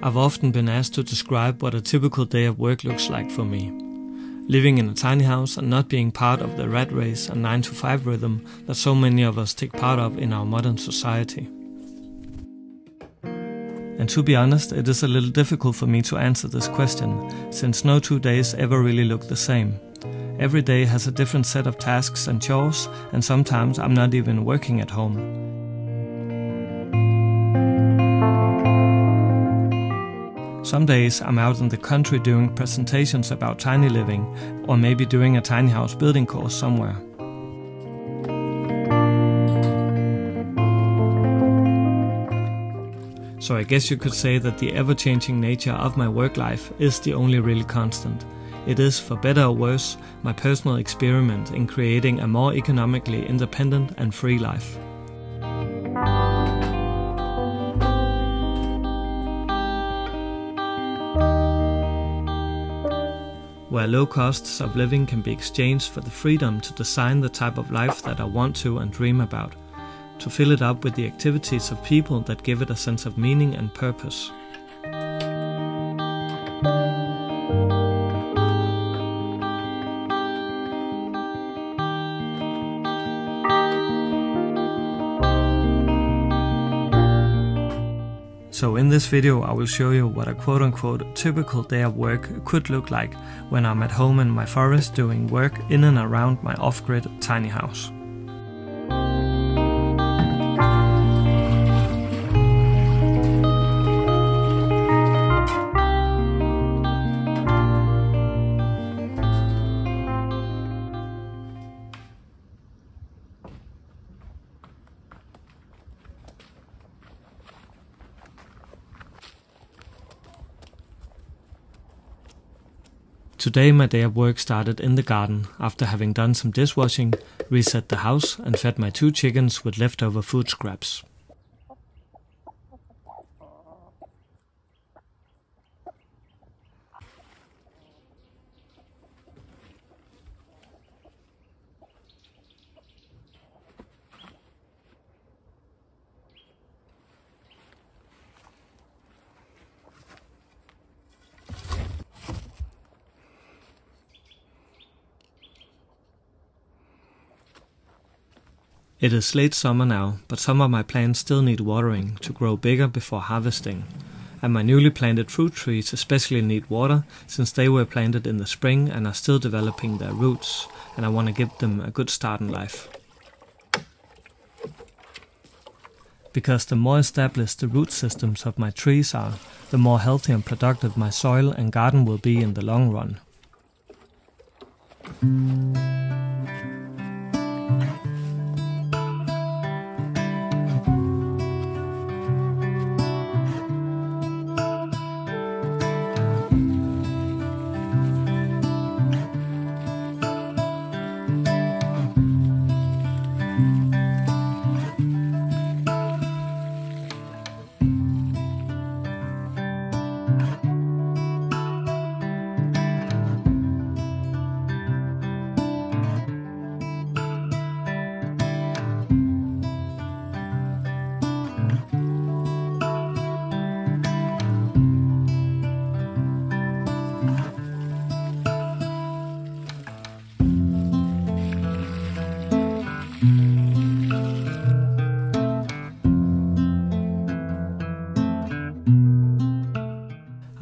I've often been asked to describe what a typical day of work looks like for me. Living in a tiny house and not being part of the rat race and 9-to-5 rhythm that so many of us take part of in our modern society. And to be honest, it is a little difficult for me to answer this question, since no 2 days ever really look the same. Every day has a different set of tasks and chores, and sometimes I'm not even working at home. Some days I'm out in the country doing presentations about tiny living, or maybe doing a tiny house building course somewhere. So I guess you could say that the ever-changing nature of my work life is the only really constant. It is, for better or worse, my personal experiment in creating a more economically independent and free life. Where low costs of living can be exchanged for the freedom to design the type of life that I want to and dream about, to fill it up with the activities of people that give it a sense of meaning and purpose. So in this video I will show you what a quote-unquote typical day of work could look like when I'm at home in my forest doing work in and around my off-grid tiny house. Today my day of work started in the garden after having done some dishwashing, reset the house and fed my 2 chickens with leftover food scraps. It is late summer now, but some of my plants still need watering to grow bigger before harvesting. And my newly planted fruit trees especially need water, since they were planted in the spring and are still developing their roots, and I want to give them a good start in life. Because the more established the root systems of my trees are, the more healthy and productive my soil and garden will be in the long run.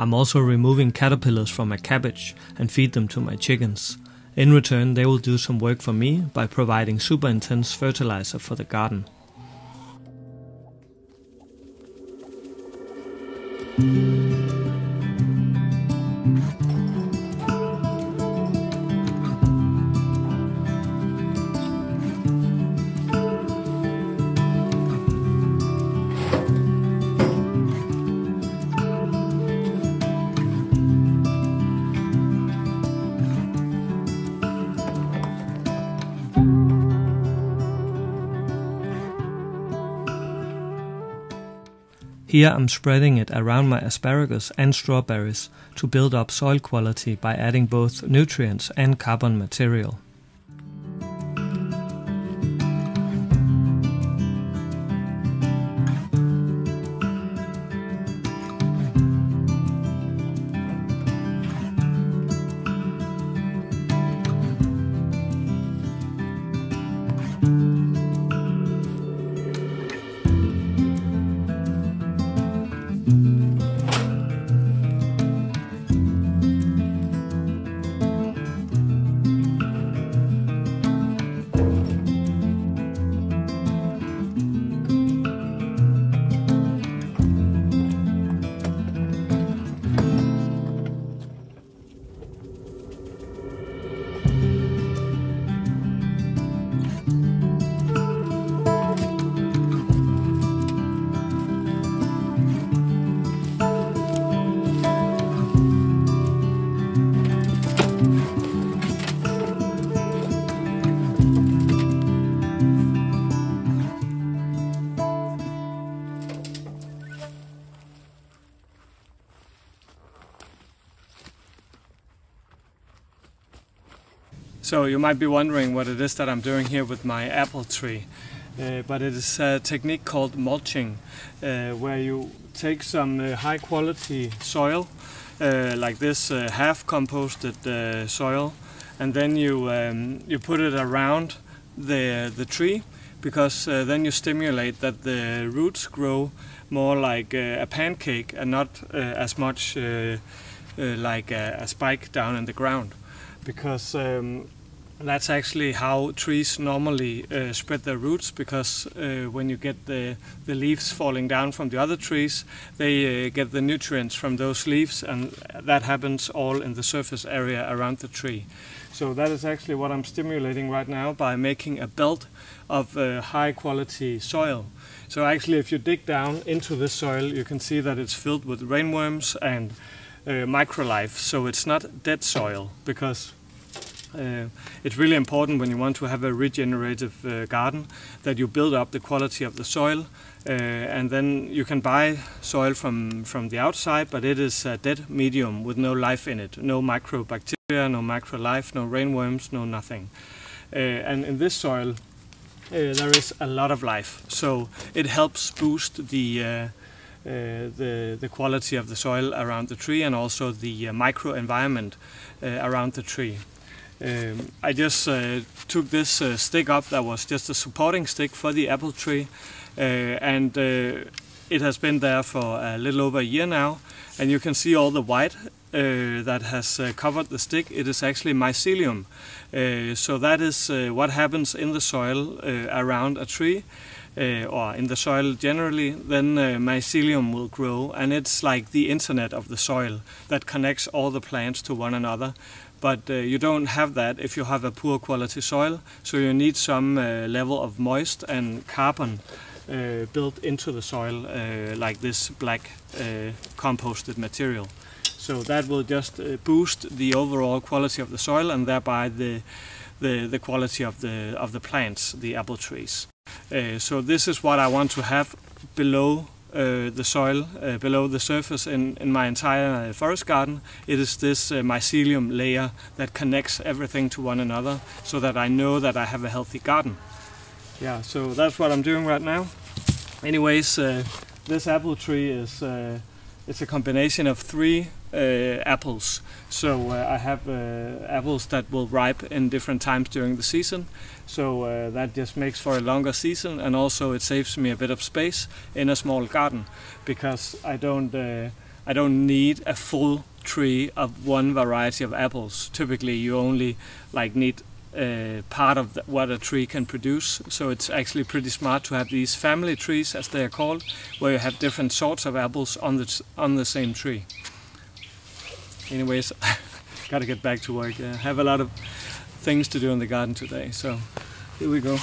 I'm also removing caterpillars from my cabbage and feed them to my chickens. In return, they will do some work for me by providing super intense fertilizer for the garden. Here I'm spreading it around my asparagus and strawberries to build up soil quality by adding both nutrients and carbon material. So you might be wondering what it is that I'm doing here with my apple tree. But it is a technique called mulching, where you take some high quality soil, like this half composted soil, and then you put it around the tree, because then you stimulate that the roots grow more like a pancake and not as much like a spike down in the ground, because that's actually how trees normally spread their roots, because when you get the leaves falling down from the other trees, they get the nutrients from those leaves, and that happens all in the surface area around the tree. So that is actually what I'm stimulating right now by making a belt of high quality soil. So actually, if you dig down into this soil, you can see that it's filled with rainworms and microlife, so it's not dead soil, because it's really important when you want to have a regenerative garden that you build up the quality of the soil, and then you can buy soil from the outside, but it is a dead medium with no life in it, no microbacteria, no microlife, no rainworms, no nothing. And in this soil there is a lot of life, so it helps boost the quality of the soil around the tree, and also the microenvironment around the tree. I just took this stick up that was just a supporting stick for the apple tree, and it has been there for a little over a year now, and you can see all the white that has covered the stick. It is actually mycelium. So that is what happens in the soil around a tree, or in the soil generally. Then mycelium will grow, and it's like the internet of the soil that connects all the plants to one another. But you don't have that if you have a poor quality soil, so you need some level of moist and carbon built into the soil, like this black composted material. So that will just boost the overall quality of the soil, and thereby the quality of the plants, the apple trees. So this is what I want to have below the soil, below the surface in my entire forest garden. It is this mycelium layer that connects everything to one another, so that I know that I have a healthy garden. Yeah, so that's what I'm doing right now. Anyways, this apple tree is it's a combination of 3 apples. So I have apples that will ripe in different times during the season. So that just makes for a longer season, and also it saves me a bit of space in a small garden, because I don't need a full tree of one variety of apples. Typically you only need part of what a tree can produce. So it's actually pretty smart to have these family trees, as they are called, where you have different sorts of apples on the same tree. Anyways, gotta get back to work. I have a lot of things to do in the garden today, so here we go.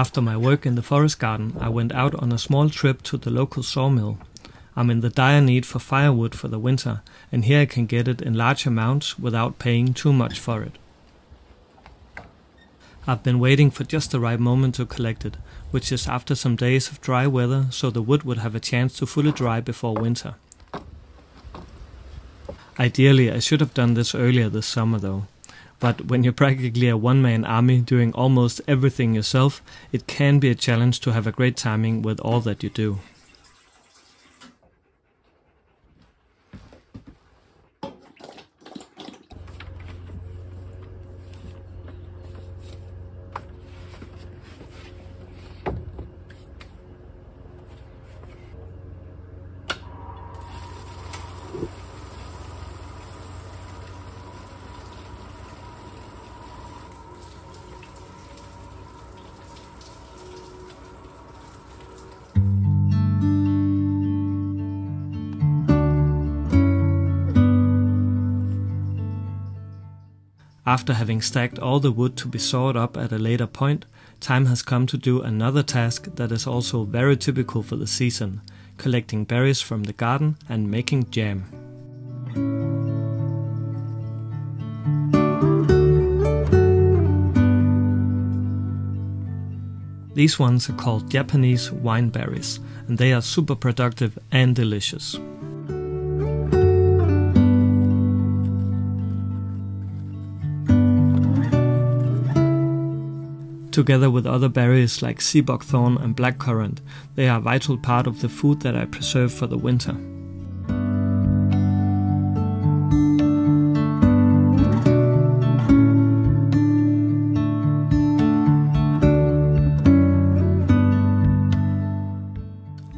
After my work in the forest garden, I went out on a small trip to the local sawmill. I'm in the dire need for firewood for the winter, and here I can get it in large amounts without paying too much for it. I've been waiting for just the right moment to collect it, which is after some days of dry weather, so the wood would have a chance to fully dry before winter. Ideally, I should have done this earlier this summer though. But when you're practically a one-man army doing almost everything yourself, it can be a challenge to have a great timing with all that you do. After having stacked all the wood to be sawed up at a later point, time has come to do another task that is also very typical for the season: collecting berries from the garden and making jam. These ones are called Japanese wine berries, and they are super productive and delicious. Together with other berries like sea buckthorn and blackcurrant, they are a vital part of the food that I preserve for the winter.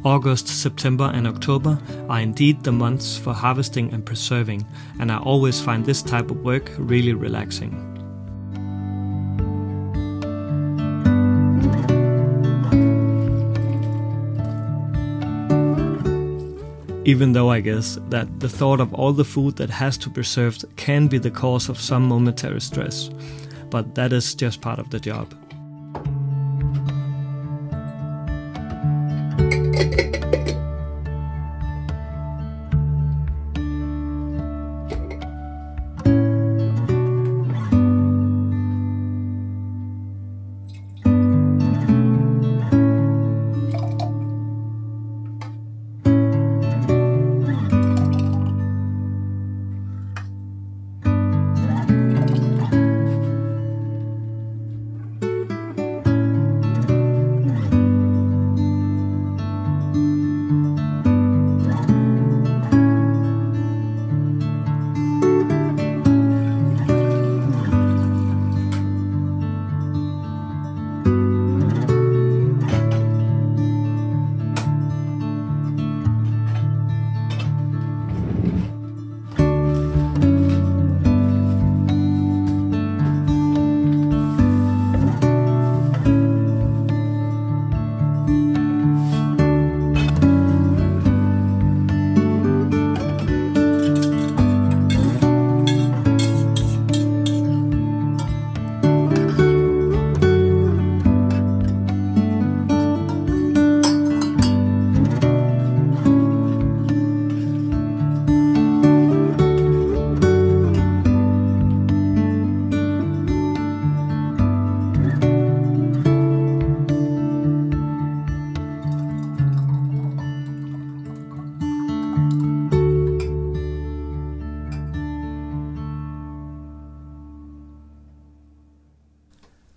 August, September and October are indeed the months for harvesting and preserving, and I always find this type of work really relaxing. Even though I guess that the thought of all the food that has to be preserved can be the cause of some momentary stress, but that is just part of the job.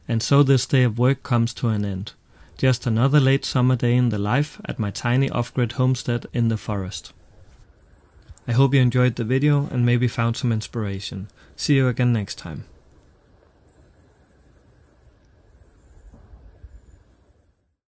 And so this day of work comes to an end. Just another late summer day in the life at my tiny off-grid homestead in the forest. I hope you enjoyed the video and maybe found some inspiration. See you again next time.